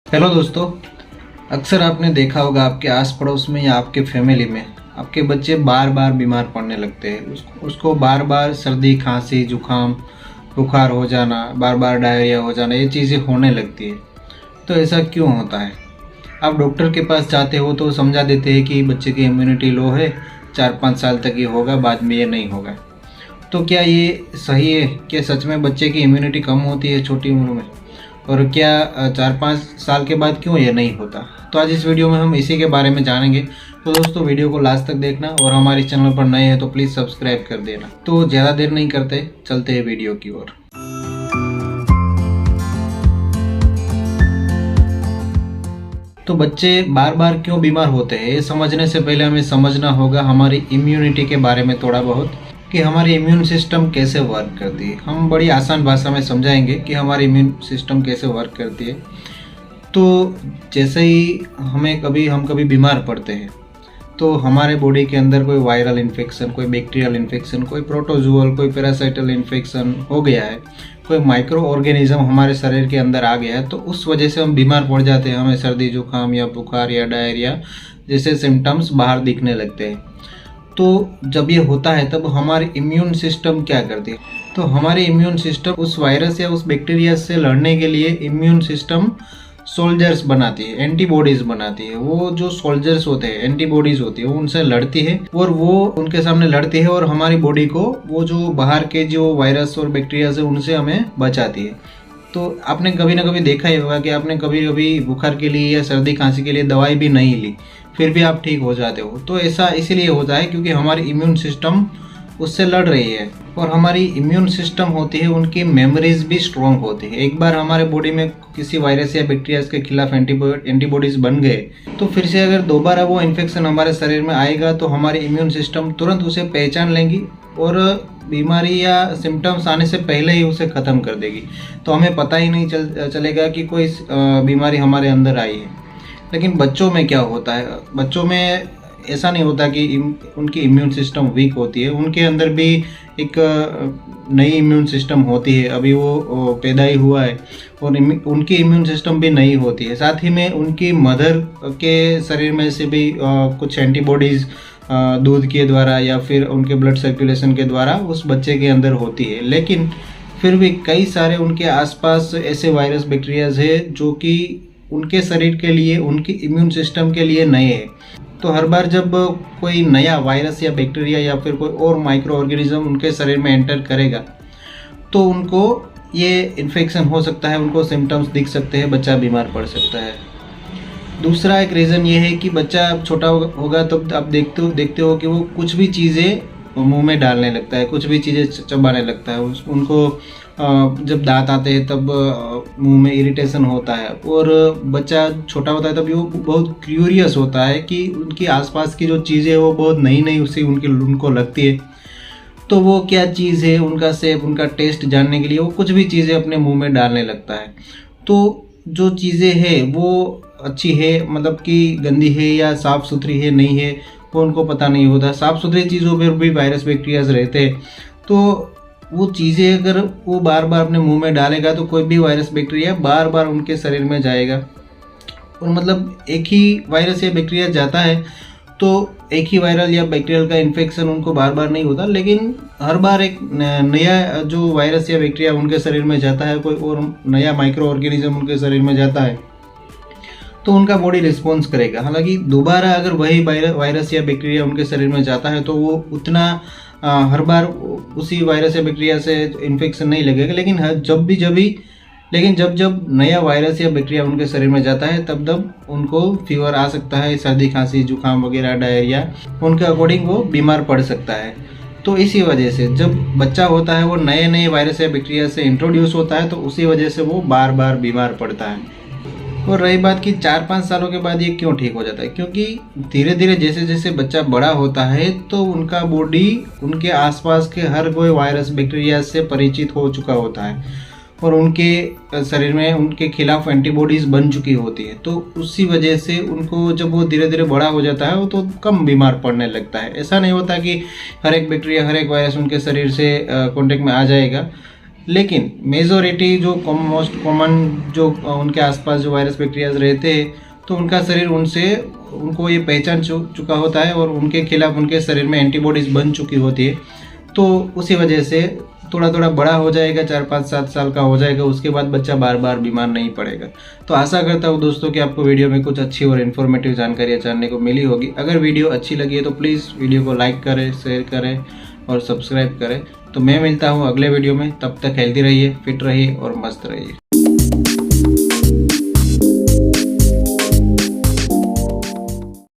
Hello दोस्तों, अक्सर आपने देखा होगा आपके आस पड़ोस में या आपके फैमिली में आपके बच्चे बार बार बीमार पड़ने लगते हैं। उसको बार बार सर्दी, खांसी, जुकाम, बुखार हो जाना, बार बार डायरिया हो जाना, ये चीज़ें होने लगती है। तो ऐसा क्यों होता है? आप डॉक्टर के पास जाते हो तो समझा देते हैं कि बच्चे की इम्यूनिटी लो है, 4-5 साल तक ये होगा, बाद में ये नहीं होगा। तो क्या ये सही है? क्या सच में बच्चे की इम्यूनिटी कम होती है छोटी उम्र में? और क्या 4-5 साल के बाद क्यों ये नहीं होता? तो आज इस वीडियो में हम इसी के बारे में जानेंगे। तो दोस्तों, वीडियो को लास्ट तक देखना और हमारे चैनल पर नए हैं तो प्लीज़ सब्सक्राइब कर देना। तो ज़्यादा देर नहीं करते, चलते हैं वीडियो की ओर। तो बच्चे बार बार क्यों बीमार होते हैं, ये समझने से पहले हमें समझना होगा हमारी इम्यूनिटी के बारे में थोड़ा बहुत, कि हमारी इम्यून सिस्टम कैसे वर्क करती है। हम बड़ी आसान भाषा में समझाएंगे कि हमारी इम्यून सिस्टम कैसे वर्क करती है। तो जैसे ही हम कभी बीमार पड़ते हैं तो हमारे बॉडी के अंदर कोई वायरल इन्फेक्शन, कोई बैक्टीरियल इन्फेक्शन, कोई प्रोटोजुअल, कोई पैरासाइटल इन्फेक्शन हो गया है, कोई माइक्रो ऑर्गेनिज्म हमारे शरीर के अंदर आ गया है, तो उस वजह से हम बीमार पड़ जाते हैं। हमें सर्दी, जुकाम या बुखार या डायरिया जैसे सिम्टम्स बाहर दिखने लगते हैं। तो जब ये होता है तब हमारी इम्यून सिस्टम क्या करती है? तो हमारी इम्यून सिस्टम उस वायरस या उस बैक्टीरिया से लड़ने के लिए इम्यून सिस्टम सोल्जर्स बनाती है, एंटीबॉडीज बनाती है। वो जो सोल्जर्स होते हैं, एंटीबॉडीज होती है, वो उनसे लड़ती है और वो उनके सामने लड़ती है और हमारी बॉडी को वो जो बाहर के जो वायरस और बैक्टीरिया से उनसे हमें बचाती है। तो आपने कभी ना कभी देखा ही होगा कि आपने कभी कभी बुखार के लिए या सर्दी खांसी के लिए दवाई भी नहीं ली, फिर भी आप ठीक हो जाते हो। तो ऐसा इसीलिए होता है क्योंकि हमारी इम्यून सिस्टम उससे लड़ रही है। और हमारी इम्यून सिस्टम होती है, उनकी मेमोरीज भी स्ट्रॉन्ग होती है। एक बार हमारे बॉडी में किसी वायरस या बैक्टीरिया के खिलाफ एंटीबॉडीज बन गए तो फिर से अगर दोबारा वो इन्फेक्शन हमारे शरीर में आएगा तो हमारी इम्यून सिस्टम तुरंत उसे पहचान लेंगी और बीमारी या सिम्टम्स आने से पहले ही उसे ख़त्म कर देगी। तो हमें पता ही नहीं चलेगा कि कोई बीमारी हमारे अंदर आई है। लेकिन बच्चों में क्या होता है? बच्चों में ऐसा नहीं होता कि उनकी इम्यून सिस्टम वीक होती है। उनके अंदर भी एक नई इम्यून सिस्टम होती है। अभी वो पैदा ही हुआ है और उनकी इम्यून सिस्टम भी नई होती है। साथ ही में उनकी मदर के शरीर में से भी कुछ एंटीबॉडीज़ दूध के द्वारा या फिर उनके ब्लड सर्कुलेशन के द्वारा उस बच्चे के अंदर होती है। लेकिन फिर भी कई सारे उनके आसपास ऐसे वायरस, बैक्टीरियाज है जो कि उनके शरीर के लिए, उनकी इम्यून सिस्टम के लिए नए हैं। तो हर बार जब कोई नया वायरस या बैक्टीरिया या फिर कोई और माइक्रो ऑर्गेनिज्म उनके शरीर में एंटर करेगा तो उनको ये इन्फेक्शन हो सकता है, उनको सिम्टम्स दिख सकते हैं, बच्चा बीमार पड़ सकता है। दूसरा एक रीज़न ये है कि बच्चा छोटा होगा तो आप देखते हो कि वो कुछ भी चीज़ें मुंह में डालने लगता है, कुछ भी चीज़ें चबाने लगता है। उनको जब दांत आते हैं तब मुंह में इरिटेशन होता है। और बच्चा छोटा होता है तब वो बहुत क्यूरियस होता है कि उनकी आसपास की जो चीज़ें वो बहुत नई नई उनको लगती है। तो वो क्या चीज़ है, उनका शेप, उनका टेस्ट जानने के लिए वो कुछ भी चीज़ें अपने मुंह में डालने लगता है। तो जो चीज़ें हैं वो अच्छी है, मतलब कि गंदी है या साफ़ सुथरी है, नहीं है, वो उनको पता नहीं होता। साफ़ सुथरी चीज़ों पर भी वायरस, बैक्टीरियाज रहते हैं। तो वो चीज़ें अगर वो बार बार अपने मुंह में डालेगा तो कोई भी वायरस, बैक्टीरिया बार बार उनके शरीर में जाएगा। और मतलब एक ही वायरस या बैक्टीरिया जाता है तो एक ही वायरल या बैक्टीरियल का इन्फेक्शन उनको बार बार नहीं होता, लेकिन हर बार एक नया जो वायरस या बैक्टीरिया उनके शरीर में जाता है, कोई और नया माइक्रो ऑर्गेनिज्म उनके शरीर में जाता है, तो उनका बॉडी रिस्पॉन्स करेगा। हालांकि दोबारा अगर वही वायरस या बैक्टीरिया उनके शरीर में जाता है तो वो उतना हर बार उसी वायरस या बैक्टीरिया से इन्फेक्शन नहीं लगेगा। लेकिन जब नया वायरस या बैक्टीरिया उनके शरीर में जाता है तब उनको फीवर आ सकता है, सर्दी, खांसी, जुकाम वगैरह, डायरिया, उनके अकॉर्डिंग वो बीमार पड़ सकता है। तो इसी वजह से जब बच्चा होता है वो नए नए वायरस या बैक्टीरिया से इंट्रोड्यूस होता है, तो उसी वजह से वो बार बार बीमार पड़ता है। और रही बात कि 4-5 सालों के बाद ये क्यों ठीक हो जाता है, क्योंकि धीरे धीरे जैसे जैसे बच्चा बड़ा होता है तो उनका बॉडी उनके आसपास के हर कोई वायरस, बैक्टीरिया से परिचित हो चुका होता है और उनके शरीर में उनके खिलाफ एंटीबॉडीज़ बन चुकी होती है। तो उसी वजह से उनको जब वो धीरे धीरे बड़ा हो जाता है वो तो कम बीमार पड़ने लगता है। ऐसा नहीं होता कि हर एक बैक्टीरिया, हर एक वायरस उनके शरीर से कांटेक्ट में आ जाएगा, लेकिन मेजोरिटी जो मोस्ट कॉमन जो उनके आसपास जो वायरस बैक्टीरियाज रहते हैं, तो उनका शरीर उनको ये पहचान चुका होता है और उनके खिलाफ उनके शरीर में एंटीबॉडीज बन चुकी होती है। तो उसी वजह से थोड़ा थोड़ा बड़ा हो जाएगा, 4, 5, 7 साल का हो जाएगा, उसके बाद बच्चा बार बार बीमार नहीं पड़ेगा। तो आशा करता हूँ दोस्तों कि आपको वीडियो में कुछ अच्छी और इन्फॉर्मेटिव जानकारियाँ जानने को मिली होगी। अगर वीडियो अच्छी लगी है तो प्लीज़ वीडियो को लाइक करें, शेयर करें और सब्सक्राइब करें। तो मैं मिलता हूँ अगले वीडियो में, तब तक हेल्दी रहिए, फिट रहिए और मस्त रहिए।